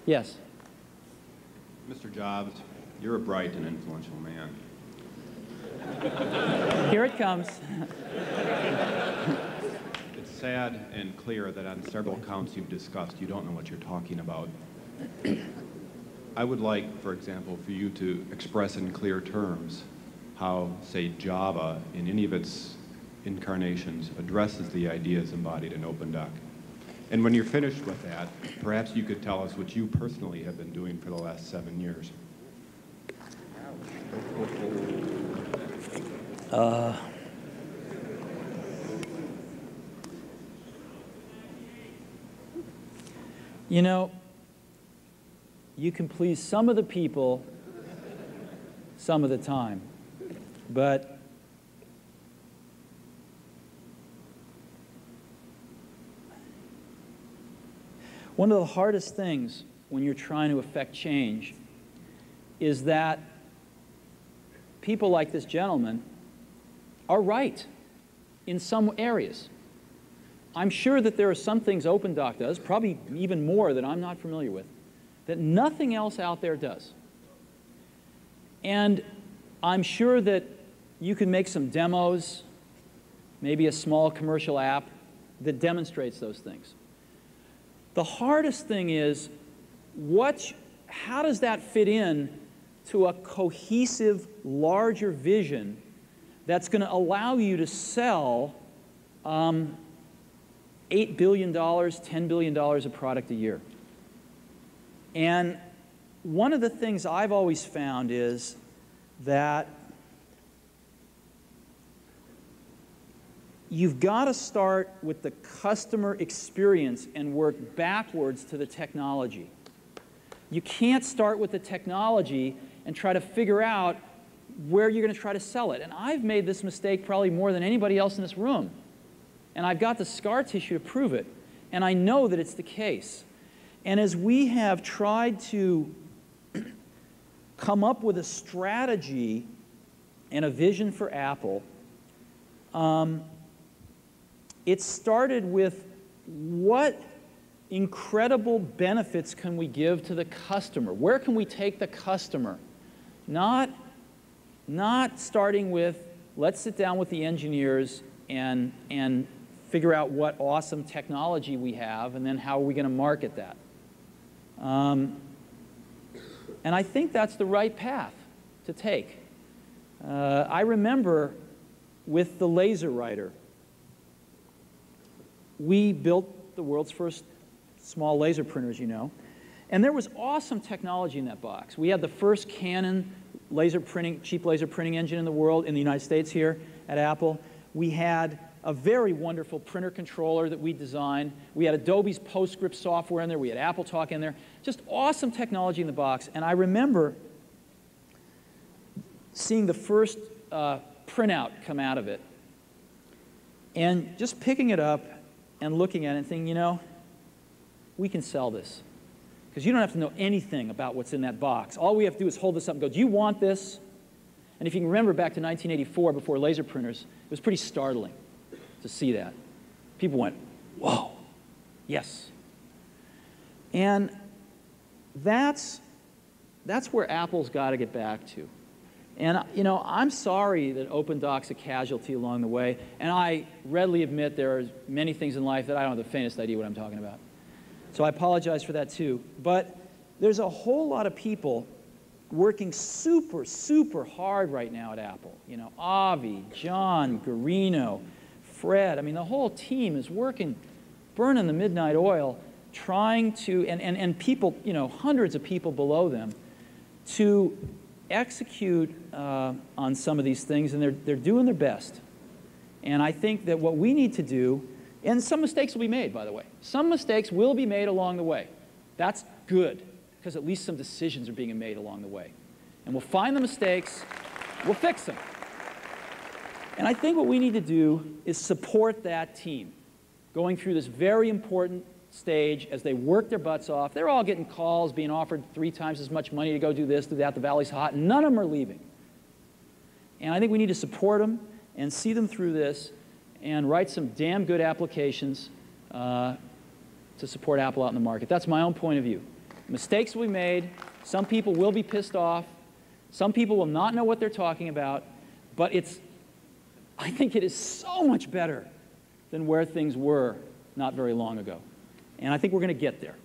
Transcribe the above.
Yes. Mr. Jobs, you're a bright and influential man. Here it comes. It's sad and clear that on several counts you've discussed, you don't know what you're talking about. I would like, for example, for you to express in clear terms how, say, Java, in any of its incarnations, addresses the ideas embodied in OpenDoc. And when you're finished with that, perhaps you could tell us what you personally have been doing for the last 7 years. You know, you can please some of the people some of the time, but one of the hardest things when you're trying to affect change is that people like this gentleman are right in some areas. I'm sure that there are some things OpenDoc does, probably even more that I'm not familiar with, that nothing else out there does. And I'm sure that you can make some demos, maybe a small commercial app that demonstrates those things. The hardest thing is, how does that fit in to a cohesive, larger vision that's going to allow you to sell $8 billion, $10 billion of product a year? And one of the things I've always found is that you've got to start with the customer experience and work backwards to the technology. You can't start with the technology and try to figure out where you're going to try to sell it. And I've made this mistake probably more than anybody else in this room. And I've got the scar tissue to prove it. And I know that it's the case. And as we have tried to come up with a strategy and a vision for Apple, it started with what incredible benefits can we give to the customer? Where can we take the customer? Not starting with, let's sit down with the engineers and figure out what awesome technology we have, and then how are we going to market that? And I think that's the right path to take. I remember with the LaserWriter, we built the world's first small laser printer, as you know, and there was awesome technology in that box. We had the first Canon cheap laser printing engine in the world, in the United States here at Apple. We had a very wonderful printer controller that we designed. We had Adobe's PostScript software in there. We had AppleTalk in there. Just awesome technology in the box. And I remember seeing the first printout come out of it and just picking it up and looking at it and thinking, you know, we can sell this. Because you don't have to know anything about what's in that box. All we have to do is hold this up and go, do you want this? And if you can remember back to 1984, before laser printers, it was pretty startling to see that. People went, whoa, yes. And that's where Apple's got to get back to. And, you know, I'm sorry that OpenDoc's a casualty along the way, and I readily admit there are many things in life that I don't have the faintest idea what I'm talking about. So I apologize for that too. But there's a whole lot of people working super, super hard right now at Apple. You know, Avi, John, Garino, Fred. I mean, the whole team is working, burning the midnight oil, trying to, and people, you know, hundreds of people below them, to execute on some of these things, and they're doing their best. And I think that what we need to do, and some mistakes will be made, by the way. Some mistakes will be made along the way. That's good, because at least some decisions are being made along the way. And we'll find the mistakes, we'll fix them. And I think what we need to do is support that team going through this very important stage as they work their butts off. They're all getting calls, being offered 3 times as much money to go do this, do that, the valley's hot, and none of them are leaving. And I think we need to support them and see them through this and write some damn good applications to support Apple out in the market. That's my own point of view. Mistakes will be made. Some people will be pissed off. Some people will not know what they're talking about. But I think it is so much better than where things were not very long ago. And I think we're going to get there.